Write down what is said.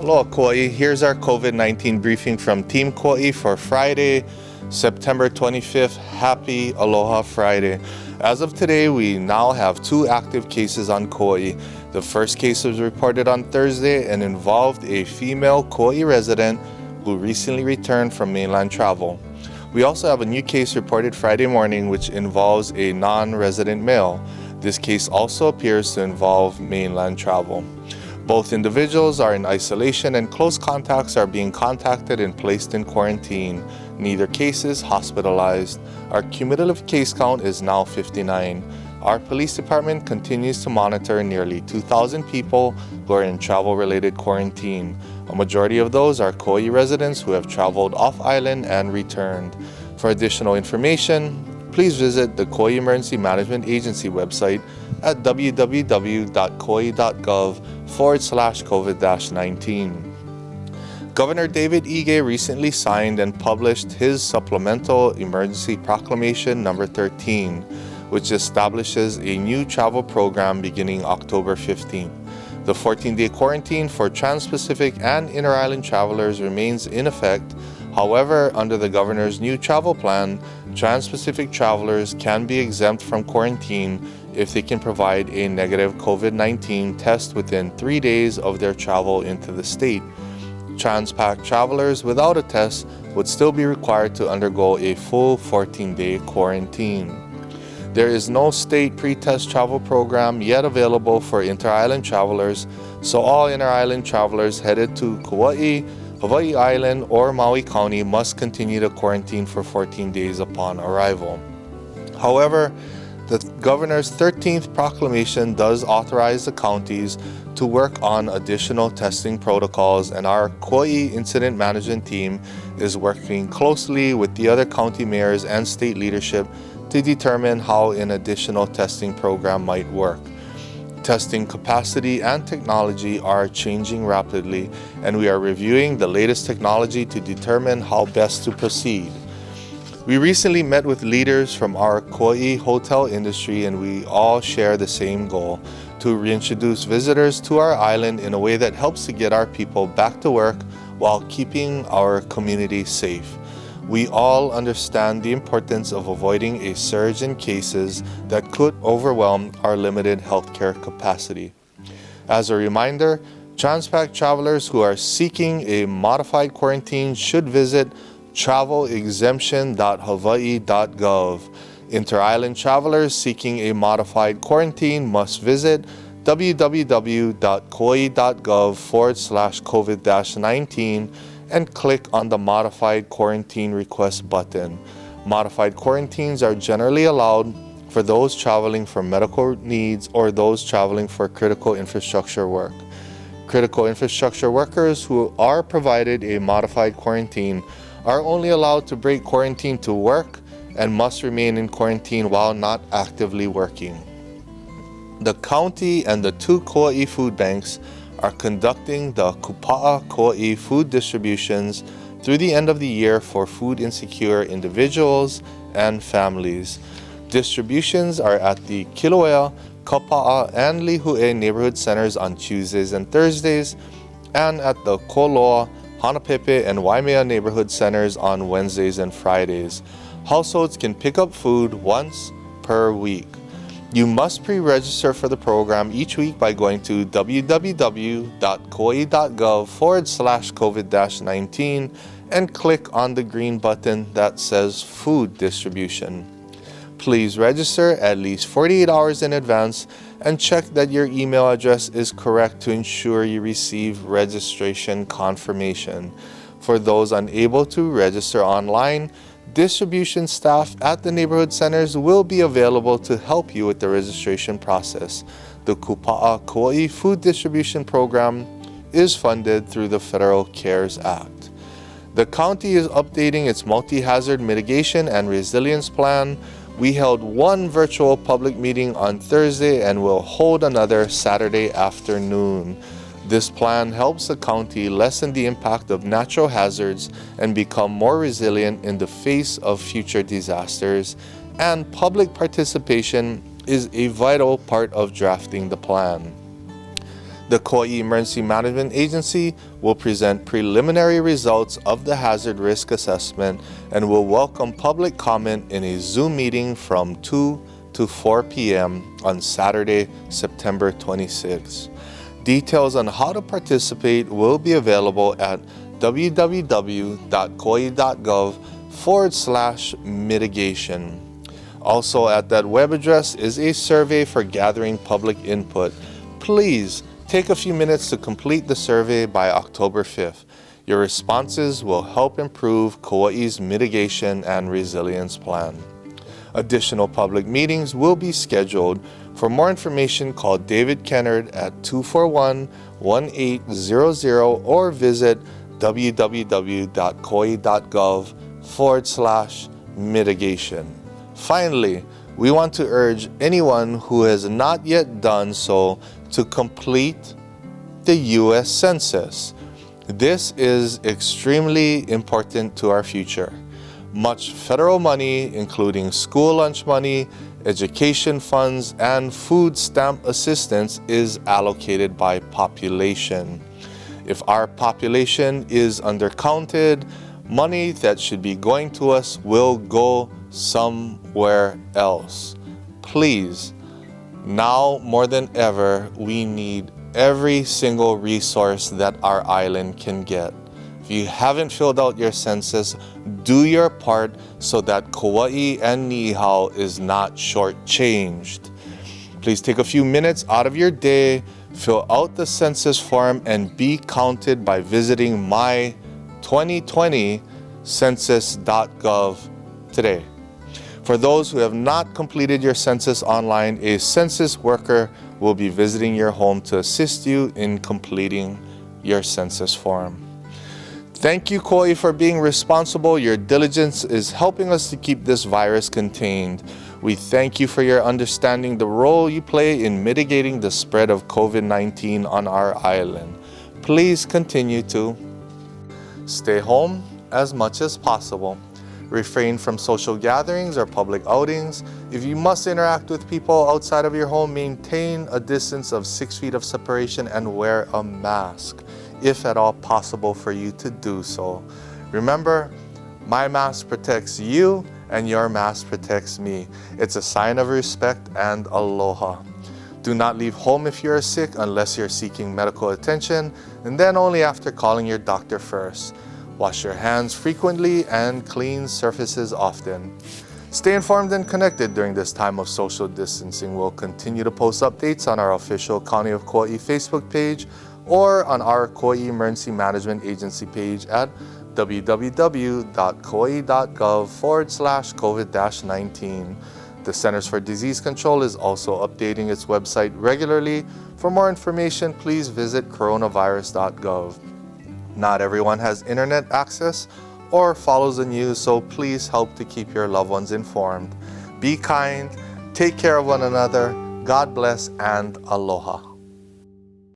Aloha Kauai, here's our COVID-19 briefing from Team Kauai for Friday, September 25th. Happy Aloha Friday. As of today, we now have 2 active cases on Kauai. The first case was reported on Thursday and involved a female Kauai resident who recently returned from mainland travel. We also have a new case reported Friday morning which involves a non-resident male. This case also appears to involve mainland travel. Both individuals are in isolation and close contacts are being contacted and placed in quarantine. Neither case is hospitalized. Our cumulative case count is now 59. Our police department continues to monitor nearly 2,000 people who are in travel-related quarantine. A majority of those are Kauai residents who have traveled off-island and returned. For additional information, please visit the Kauai Emergency Management Agency website at www.kauai.gov/COVID-19. Governor David Ige recently signed and published his Supplemental Emergency Proclamation number 13, which establishes a new travel program beginning October 15th. The 14-day quarantine for trans-Pacific and inter-island travelers remains in effect. However, under the governor's new travel plan, trans-Pacific travelers can be exempt from quarantine if they can provide a negative COVID-19 test within 3 days of their travel into the state. Trans-Pac travelers without a test would still be required to undergo a full 14-day quarantine. There is no state pre-test travel program yet available for inter-island travelers, so all inter-island travelers headed to Kauai, Hawaii Island, or Maui County must continue to quarantine for 14 days upon arrival. However, the governor's 13th proclamation does authorize the counties to work on additional testing protocols, and our Kauai Incident Management Team is working closely with the other county mayors and state leadership to determine how an additional testing program might work. Testing capacity and technology are changing rapidly, and we are reviewing the latest technology to determine how best to proceed. We recently met with leaders from our Kauai hotel industry, and we all share the same goal: to reintroduce visitors to our island in a way that helps to get our people back to work while keeping our community safe. We all understand the importance of avoiding a surge in cases that could overwhelm our limited healthcare capacity. As a reminder, Trans-Pac travelers who are seeking a modified quarantine should visit travelexemption.hawaii.gov. Inter-island travelers seeking a modified quarantine must visit www.kauai.gov/COVID-19 and click on the Modified Quarantine Request button. Modified quarantines are generally allowed for those traveling for medical needs or those traveling for critical infrastructure work. Critical infrastructure workers who are provided a modified quarantine are only allowed to break quarantine to work and must remain in quarantine while not actively working. The county and the 2 Kauai food banks are conducting the Kupa'a Kauai food distributions through the end of the year for food insecure individuals and families. Distributions are at the Kilauea, Kapa'a, and Lihue neighborhood centers on Tuesdays and Thursdays, and at the Koloa, Hanapepe, and Waimea neighborhood centers on Wednesdays and Fridays. Households can pick up food once per week. You must pre-register for the program each week by going to www.kauai.gov/COVID-19 and click on the green button that says Food Distribution. Please register at least 48 hours in advance and check that your email address is correct to ensure you receive registration confirmation. For those unable to register online, distribution staff at the neighborhood centers will be available to help you with the registration process. The Kupa'a Kauai Food Distribution Program is funded through the Federal CARES Act. The county is updating its multi-hazard mitigation and resilience plan. We held one virtual public meeting on Thursday and will hold another Saturday afternoon. This plan helps the county lessen the impact of natural hazards and become more resilient in the face of future disasters, and public participation is a vital part of drafting the plan. The Kauai Emergency Management Agency will present preliminary results of the hazard risk assessment and will welcome public comment in a Zoom meeting from 2 to 4 p.m. on Saturday, September 26. Details on how to participate will be available at www.kauai.gov/mitigation. Also at that web address is a survey for gathering public input. Please take a few minutes to complete the survey by October 5th. Your responses will help improve Kauai's mitigation and resilience plan. Additional public meetings will be scheduled. For more information, call David Kennard at 241-1800 or visit www.kauai.gov/mitigation. Finally, we want to urge anyone who has not yet done so to complete the U.S. Census. This is extremely important to our future. Much federal money, including school lunch money, education funds, and food stamp assistance, is allocated by population. If our population is undercounted, money that should be going to us will go somewhere else. Please, now more than ever, we need every single resource that our island can get. If you haven't filled out your census, do your part so that Kauai and Niihau is not shortchanged. Please take a few minutes out of your day, fill out the census form, and be counted by visiting my2020census.gov today. For those who have not completed your census online, a census worker will be visiting your home to assist you in completing your census form. Thank you, Kauai, for being responsible. Your diligence is helping us to keep this virus contained. We thank you for your understanding the role you play in mitigating the spread of COVID-19 on our island. Please continue to stay home as much as possible. Refrain from social gatherings or public outings. If you must interact with people outside of your home, maintain a distance of 6 feet of separation and wear a mask, if at all possible for you to do so. Remember, my mask protects you and your mask protects me. It's a sign of respect and aloha. Do not leave home if you are sick unless you're seeking medical attention, and then only after calling your doctor first. Wash your hands frequently and clean surfaces often. Stay informed and connected during this time of social distancing. We'll continue to post updates on our official County of Kauai Facebook page or on our Kauai Emergency Management Agency page at www.kauai.gov/COVID-19. The Centers for Disease Control is also updating its website regularly. For more information, please visit coronavirus.gov. Not everyone has internet access or follows the news, so please help to keep your loved ones informed. Be kind, take care of one another, God bless, and aloha.